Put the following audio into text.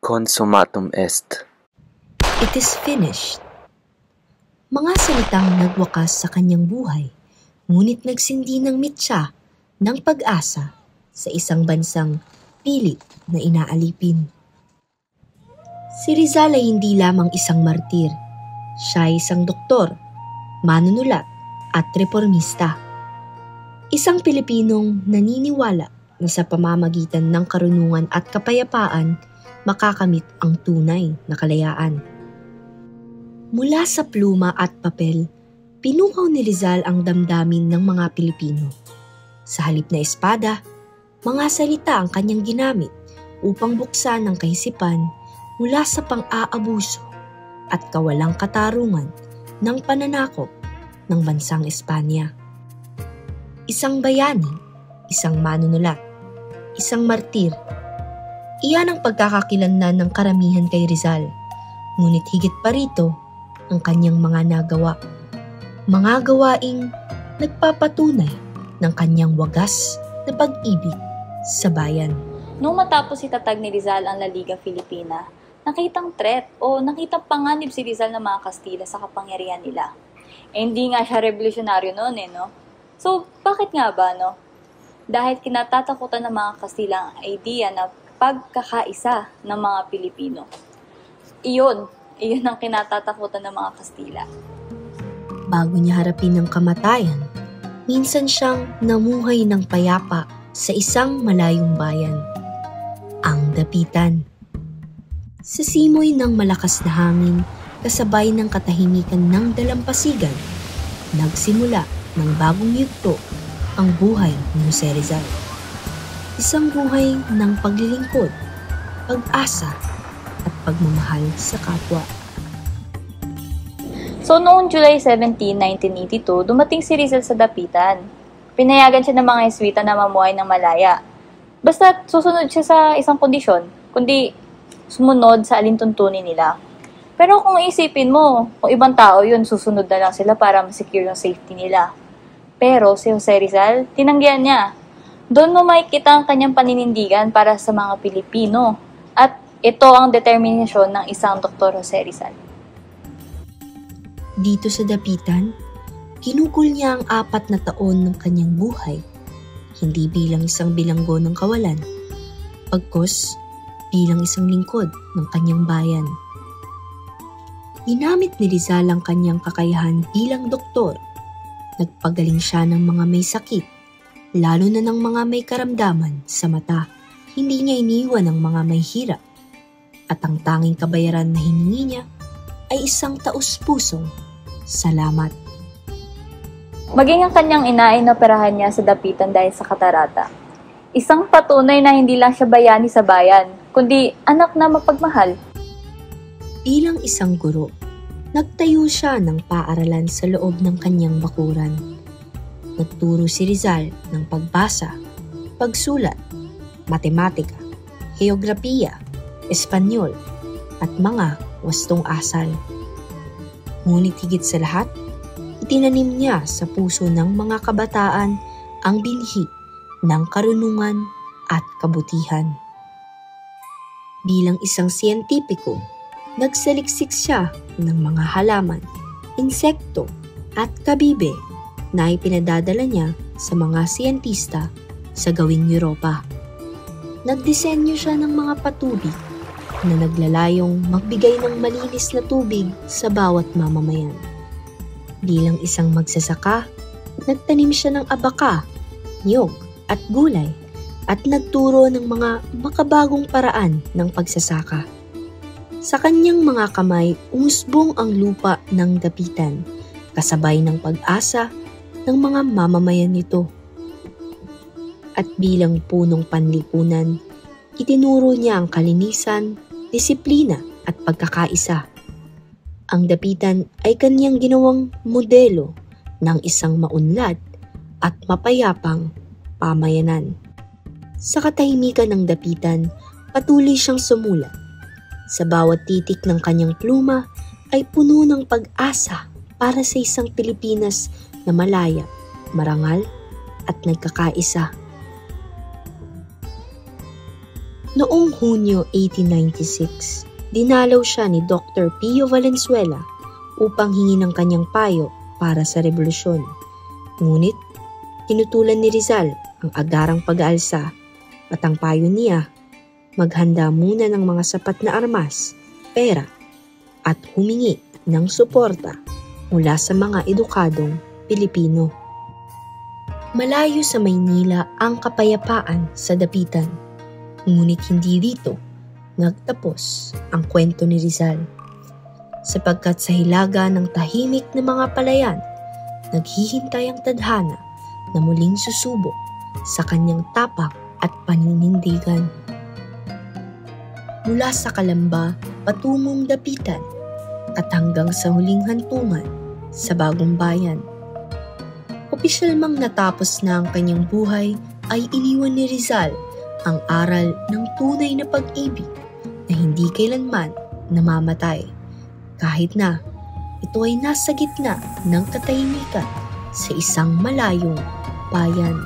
Consummatum est. It is finished. Mga salitang nagwakas sa kanyang buhay, ngunit nagsindi ng mitsa ng pag-asa sa isang bansang pilit na inaalipin. Si Rizal ay hindi lamang isang martir. Siya ay isang doktor, manunulat at reformista. Isang Pilipinong naniniwala na sa pamamagitan ng karunungan at kapayapaan makakamit ang tunay na kalayaan. Mula sa pluma at papel, pinukaw ni Rizal ang damdamin ng mga Pilipino. Sa halip na espada, mga salita ang kanyang ginamit upang buksan ang kaisipan mula sa pang-aabuso at kawalang katarungan ng pananakop ng bansang Espanya. Isang bayani, isang manunulat, isang martir. Iyan ang pagkakakilanlan ng karamihan kay Rizal, ngunit higit pa rito ang kanyang mga nagawa. Mga gawaing nagpapatunay ng kanyang wagas na pag-ibig sa bayan. Nung matapos itatag ni Rizal ang La Liga Filipina, nakitang threat o nakitang panganib si Rizal ng mga Kastila sa kapangyarihan nila. Hindi nga siya revolusyonaryo noon no? So, bakit nga ba, no? Dahil kinatatakutan ng mga Kastila ang idea na pagkakaisa ng mga Pilipino. Iyon ang kinatatakutan ng mga Kastila. Bago niya harapin ang kamatayan, minsan siyang namuhay ng payapa sa isang malayong bayan, ang Dapitan. Sa simoy ng malakas na hangin, kasabay ng katahimikan ng dalampasigan, nagsimula ng bagong yugto ang buhay ni Jose Rizal. Isang buhay ng paglilingkod, pag-asa, at pagmamahal sa kapwa. So noong July 17, 1982, dumating si Rizal sa Dapitan. Pinayagan siya ng mga Jesuita na mamuhay ng malaya. Basta susunod siya sa isang kondisyon, kundi sumunod sa alintuntunin nila. Pero kung isipin mo, kung ibang tao yun, susunod na lang sila para ma-secure yung safety nila. Pero si Jose Rizal, tinanggihan niya. Doon mo makikita ang kanyang paninindigan para sa mga Pilipino. At ito ang determinasyon ng isang Dr. Jose Rizal. Dito sa Dapitan, ginugol niya ang 4 na taon ng kanyang buhay, hindi bilang isang bilanggo ng kawalan, pagkos bilang isang lingkod ng kanyang bayan. Ginamit ni Rizal ang kanyang kakayahan bilang doktor. Nagpagaling siya ng mga may sakit, lalo na ng mga may karamdaman sa mata. Hindi niya iniwan ang mga may hirap. At ang tanging kabayaran na hiningi niya ay isang taus-pusong salamat. Maging ang kanyang ina ay inoperahan niya sa Dapitan dahil sa katarata. Isang patunay na hindi lang siya bayani sa bayan, kundi anak na mapagmahal. Bilang isang guro, nagtayo siya ng paaralan sa loob ng kanyang bakuran. Nagturo si Rizal ng pagbasa, pagsulat, matematika, heograpiya, Espanyol, at mga wastong asal. Ngunit higit sa lahat, itinanim niya sa puso ng mga kabataan ang binhi ng karunungan at kabutihan. Bilang isang siyentipiko, nagsaliksik siya ng mga halaman, insekto at kabibe na ipinadadala niya sa mga siyentista sa gawing Europa. Nagdisenyo siya ng mga patubig na naglalayong magbigay ng malinis na tubig sa bawat mamamayan. Bilang isang magsasaka, nagtanim siya ng abaka, niyog at gulay at nagturo ng mga makabagong paraan ng pagsasaka. Sa kanyang mga kamay, umusbong ang lupa ng Dapitan, kasabay ng pag-asa ng mga mamamayan nito. At bilang punong panlipunan, itinuro niya ang kalinisan, disiplina at pagkakaisa. Ang Dapitan ay kanyang ginawang modelo ng isang maunlad at mapayapang pamayanan. Sa katahimikan ng Dapitan, patuloy siyang sumulat. Sa bawat titik ng kanyang pluma ay puno ng pag-asa para sa isang Pilipinas na malaya, marangal at nagkakaisa. Noong Hunyo 1896, dinalaw siya ni Dr. Pio Valenzuela upang hingi ng kanyang payo para sa revolusyon. Ngunit, tinutulan ni Rizal ang agarang pag-aalsa at ang payo niya, maghanda muna ng mga sapat na armas, pera at humingi ng suporta mula sa mga edukadong Pilipino. Malayo sa Maynila ang kapayapaan sa dapitan, ngunit hindi dito nagtapos ang kwento ni Rizal. Sapagkat sa hilaga ng tahimik na mga palayan, naghihintay ang tadhana na muling susubok sa kanyang tapak at paninindigan. Mula sa Calamba patungong dapitan at hanggang sa huling hantungan sa Bagong Bayan. Opisyal mang natapos na ang kanyang buhay ay iniwan ni Rizal ang aral ng tunay na pag-ibig na hindi kailanman namamatay kahit na ito ay nasa gitna ng katahimikan sa isang malayong bayan.